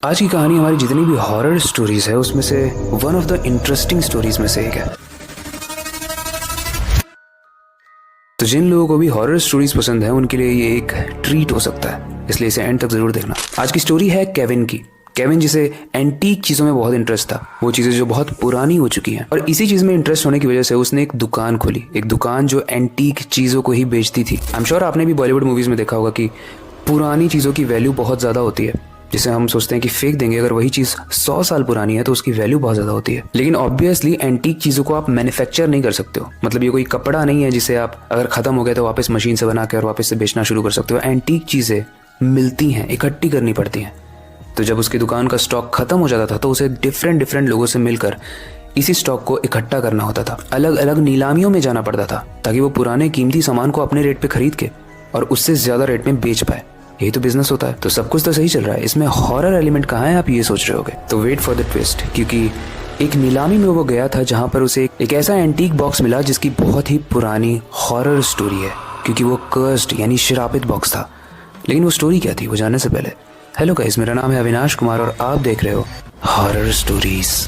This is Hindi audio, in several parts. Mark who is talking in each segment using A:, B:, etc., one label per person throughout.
A: आज की कहानी हमारी जितनी भी हॉरर स्टोरीज है उसमें से one of the interesting stories में से एक है। तो जिन लोगों को भी हॉरर स्टोरीज पसंद है उनके लिए ये एक ट्रीट हो सकता है, इसलिए इसे एंड तक जरूर देखना। आज की स्टोरी है केविन की। केविन जिसे एंटीक चीजों में बहुत इंटरेस्ट था, वो चीजें जो बहुत पुरानी हो चुकी हैं, और इसी चीज में इंटरेस्ट होने की वजह से उसने एक दुकान खोली, एक दुकान जो एंटीक चीजों को ही बेचती थी। आई एम श्योर आपने भी बॉलीवुड मूवीज में देखा होगा कि पुरानी चीजों की वैल्यू बहुत ज्यादा होती है, जिसे हम सोचते हैं कि फेंक देंगे, अगर वही चीज 100 साल पुरानी है तो उसकी वैल्यू बहुत ज्यादा होती है। लेकिन ऑब्वियसली एंटीक चीजों को आप मैन्युफैक्चर नहीं कर सकते हो। मतलब ये कोई कपड़ा नहीं है जिसे आप अगर खत्म हो गया तो वापस मशीन से बना के और वापस से बेचना शुरू कर सकते हो। एंटीक चीजें मिलती हैं, इकट्ठी करनी पड़ती हैं। तो जब उसकी दुकान का स्टॉक खत्म हो जाता था तो उसे डिफरेंट लोगों से मिलकर इसी स्टॉक को इकट्ठा करना होता था। अलग अलग नीलामियों में जाना पड़ता था ताकि वो पुराने कीमती सामान को अपने रेट पे खरीद के और उससे ज्यादा रेट में बेच पाए। यही तो बिजनेस होता है। तो सब कुछ तो सही चल रहा है, इसमें हॉरर एलिमेंट कहाँ है आप ये सोच रहे होगे। तो वेट फॉर द ट्विस्ट, क्योंकि एक नीलामी में वो गया था जहां पर उसे एक ऐसा एंटीक बॉक्स मिला जिसकी बहुत ही पुरानी हॉरर स्टोरी है, क्योंकि वो कर्स्ड यानी श्रापित बॉक्स था। लेकिन वो स्टोरी क्या थी वो जानने से पहले, हेलो गाइस, मेरा नाम है अविनाश कुमार और आप देख रहे हो हॉरर स्टोरीज।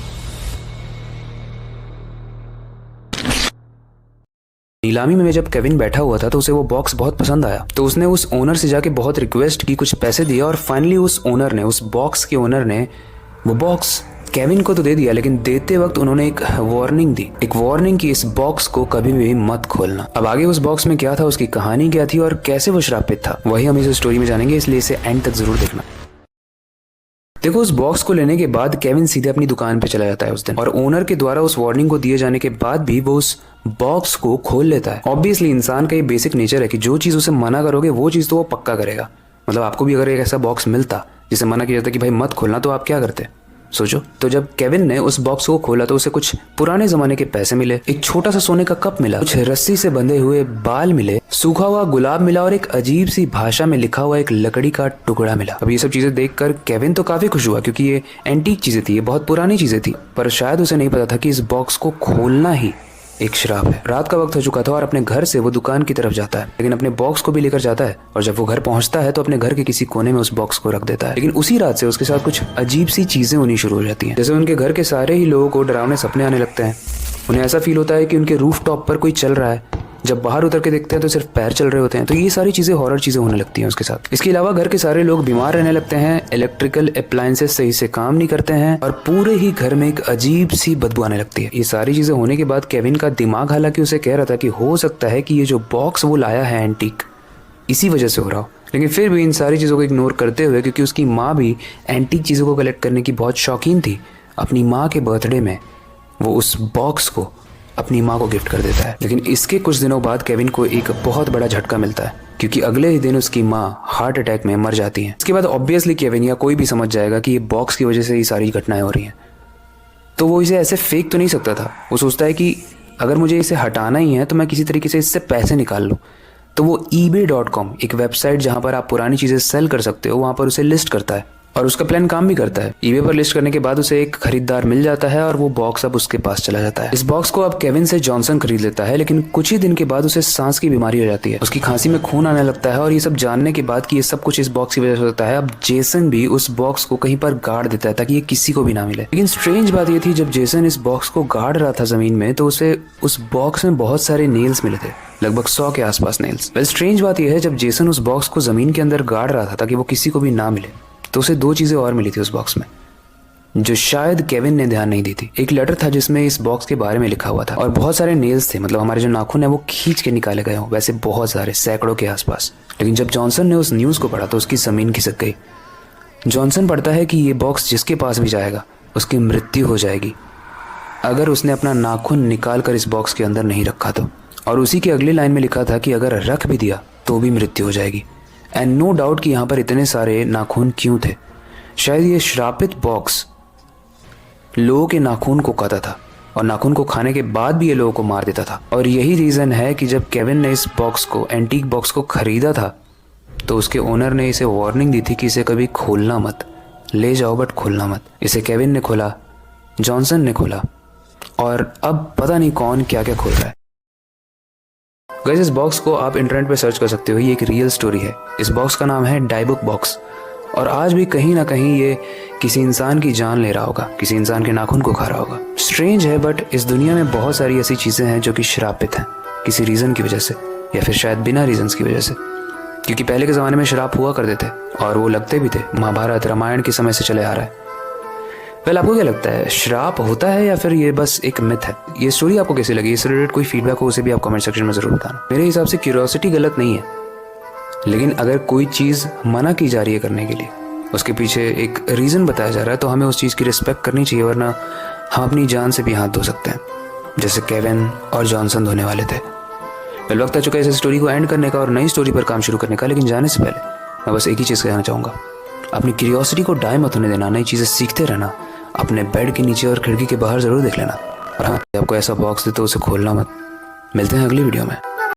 A: नीलामी में जब केविन बैठा हुआ था तो उसे वो बॉक्स बहुत पसंद आया। तो उसने उस ओनर से जाके बहुत रिक्वेस्ट की, कुछ पैसे दिए और फाइनली उस बॉक्स के ओनर ने वो बॉक्स केविन को तो दे दिया। लेकिन देते वक्त उन्होंने एक वार्निंग दी, एक वार्निंग की इस बॉक्स को कभी भी मत खोलना। अब आगे उस बॉक्स में क्या था, उसकी कहानी क्या थी और कैसे वो श्रापित था, वही हम इस स्टोरी में जानेंगे, इसलिए इसे एंड तक जरूर देखना। देखो, उस बॉक्स को लेने के बाद केविन सीधे अपनी दुकान पे चला जाता है उस दिन, और ओनर के द्वारा उस वार्निंग को दिए जाने के बाद भी वो उस बॉक्स को खोल लेता है। ऑब्वियसली इंसान का ये बेसिक नेचर है कि जो चीज उसे मना करोगे वो चीज तो वो पक्का करेगा। मतलब आपको भी अगर एक ऐसा बॉक्स मिलता जिसे मना किया जाता कि भाई मत खोलना, तो आप क्या करते, सोचो। तो जब केविन ने उस बॉक्स को खोला तो उसे कुछ पुराने जमाने के पैसे मिले, एक छोटा सा सोने का कप मिला, कुछ रस्सी से बंधे हुए बाल मिले, सूखा हुआ गुलाब मिला और एक अजीब सी भाषा में लिखा हुआ एक लकड़ी का टुकड़ा मिला। अब ये सब चीजें देखकर केविन तो काफी खुश हुआ, क्योंकि ये एंटीक चीजें थी, ये बहुत पुरानी चीजें थी। पर शायद उसे नहीं पता था कि इस बॉक्स को खोलना ही एक श्राप है। रात का वक्त हो चुका था और अपने घर से वो दुकान की तरफ जाता है, लेकिन अपने बॉक्स को भी लेकर जाता है। और जब वो घर पहुंचता है तो अपने घर के किसी कोने में उस बॉक्स को रख देता है। लेकिन उसी रात से उसके साथ कुछ अजीब सी चीजें होनी शुरू हो जाती हैं। जैसे उनके घर के सारे ही लोगों को डरावने सपने आने लगते हैं। उन्हें ऐसा फील होता है कि उनके रूफ टॉप पर कोई चल रहा है। जब बाहर उतर के देखते हैं तो सिर्फ पैर चल रहे होते हैं। तो ये सारी चीजें हॉरर चीजें होने लगती हैं उसके साथ। इसके अलावा घर के सारे लोग बीमार रहने लगते हैं, इलेक्ट्रिकल अप्लायंसेस सही से काम नहीं करते हैं और पूरे ही घर में एक अजीब सी बदबू आने लगती है। ये सारी चीजें होने के बाद केविन का दिमाग हालांकि उसे कह रहा था कि हो सकता है कि ये जो बॉक्स वो लाया है एंटीक, इसी वजह से हो रहा हो। लेकिन फिर भी इन सारी चीजों को इग्नोर करते हुए, क्योंकि उसकी माँ भी एंटीक चीजों को कलेक्ट करने की बहुत शौकीन थी, अपनी माँ के बर्थडे में वो उस बॉक्स को अपनी माँ को गिफ्ट कर देता है। लेकिन इसके कुछ दिनों बाद केविन को एक बहुत बड़ा झटका मिलता है, क्योंकि अगले ही दिन उसकी माँ हार्ट अटैक में मर जाती है। इसके बाद ऑब्वियसली केविन या कोई भी समझ जाएगा कि ये बॉक्स की वजह से ये सारी घटनाएं हो रही हैं। तो वो इसे ऐसे फेंक तो नहीं सकता था। वो सोचता है कि अगर मुझे इसे हटाना ही है तो मैं किसी तरीके से इससे पैसे निकाल लूँ। तो वो ebay.com, एक वेबसाइट जहाँ पर आप पुरानी चीज़ें सेल कर सकते हो, वहाँ पर उसे लिस्ट करता है और उसका प्लान काम भी करता है। ईबे पर लिस्ट करने के बाद उसे एक खरीदार मिल जाता है और वो बॉक्स अब उसके पास चला जाता है। इस बॉक्स को अब केविन से जॉनसन खरीद लेता है, लेकिन कुछ ही दिन के बाद उसे सांस की बीमारी हो जाती है। उसकी खांसी में खून आने लगता है और ये सब जानने के बाद कि ये सब कुछ इस बॉक्स की वजह से होता है, अब जेसन भी उस बॉक्स को कहीं पर गाड़ देता है ताकि ये किसी को भी ना मिले। लेकिन स्ट्रेंज बात ये थी, जब जेसन इस बॉक्स को गाड़ रहा था जमीन में, तो उसे उस बॉक्स में बहुत सारे नेल्स मिले थे, लगभग 100 के आसपास नेल्स। वेल, स्ट्रेंज बात यह है, जब जेसन उस बॉक्स को जमीन के अंदर गाड़ रहा था ताकि वो किसी को भी ना मिले, तो उसे 2 चीजें और मिली थी उस बॉक्स में, जो शायद केविन ने ध्यान नहीं दी थी। एक लेटर था जिसमें इस बॉक्स के बारे में लिखा हुआ था और बहुत सारे नेल्स थे, मतलब हमारे जो नाखून है वो खींच के निकाले गए हों, वैसे बहुत सारे, सैकड़ों के आसपास। लेकिन जब जॉनसन ने उस न्यूज को पढ़ा तो उसकी जमीन खिसक गई। जॉनसन पढ़ता है कि ये बॉक्स जिसके पास भी जाएगा उसकी मृत्यु हो जाएगी अगर उसने अपना नाखून निकाल कर इस बॉक्स के अंदर नहीं रखा तो। और उसी की अगली लाइन में लिखा था कि अगर रख भी दिया तो भी मृत्यु हो जाएगी। एंड नो डाउट कि यहाँ पर इतने सारे नाखून क्यों थे। शायद ये श्रापित बॉक्स लोगों के नाखून को खाता था और नाखून को खाने के बाद भी ये लोगों को मार देता था। और यही रीज़न है कि जब केविन ने इस बॉक्स को, एंटीक बॉक्स को खरीदा था, तो उसके ओनर ने इसे वार्निंग दी थी कि इसे कभी खोलना मत, ले जाओ बट खोलना मत। इसे केविन ने खोला, जॉनसन ने खोला और अब पता नहीं कौन क्या क्या खोल रहा है। गाइस, इस बॉक्स को आप इंटरनेट पे सर्च कर सकते हो, ये एक रियल स्टोरी है। इस बॉक्स का नाम है डायबुक बॉक्स और आज भी कहीं ना कहीं ये किसी इंसान की जान ले रहा होगा, किसी इंसान के नाखून को खा रहा होगा। स्ट्रेंज है, बट इस दुनिया में बहुत सारी ऐसी चीज़ें हैं जो कि श्रापित हैं किसी रीज़न की वजह से, या फिर शायद बिना रीजंस की वजह से। क्योंकि पहले के ज़माने में श्राप हुआ करते थे और वो लगते भी थे, महाभारत रामायण के समय से चले आ रहा है। वेल, आपको क्या लगता है, श्राप होता है या फिर ये बस एक मिथ है? ये स्टोरी आपको कैसी लगी? इससे रिलेटेड कोई फीडबैक हो उसे भी आप कमेंट सेक्शन में ज़रूर बताना। मेरे हिसाब से क्यूरियोसिटी गलत नहीं है, लेकिन अगर कोई चीज़ मना की जा रही है करने के लिए, उसके पीछे एक रीज़न बताया जा रहा है, तो हमें उस चीज़ की रिस्पेक्ट करनी चाहिए, वरना हम अपनी जान से भी हाथ धो सकते हैं, जैसे केविन और जॉनसन धोने वाले थे। वेल, वक्त आ चुका है इस स्टोरी को एंड करने का और नई स्टोरी पर काम शुरू करने का। लेकिन जाने से पहले मैं बस एक ही चीज़ कहना चाहूँगा, अपनी क्यूरियोसिटी को डाई मत होने देना, नई चीज़ें सीखते रहना। अपने बेड के नीचे और खिड़की के बाहर ज़रूर देख लेना। और हाँ, आपको ऐसा बॉक्स दे तो उसे खोलना मत। मिलते हैं अगली वीडियो में।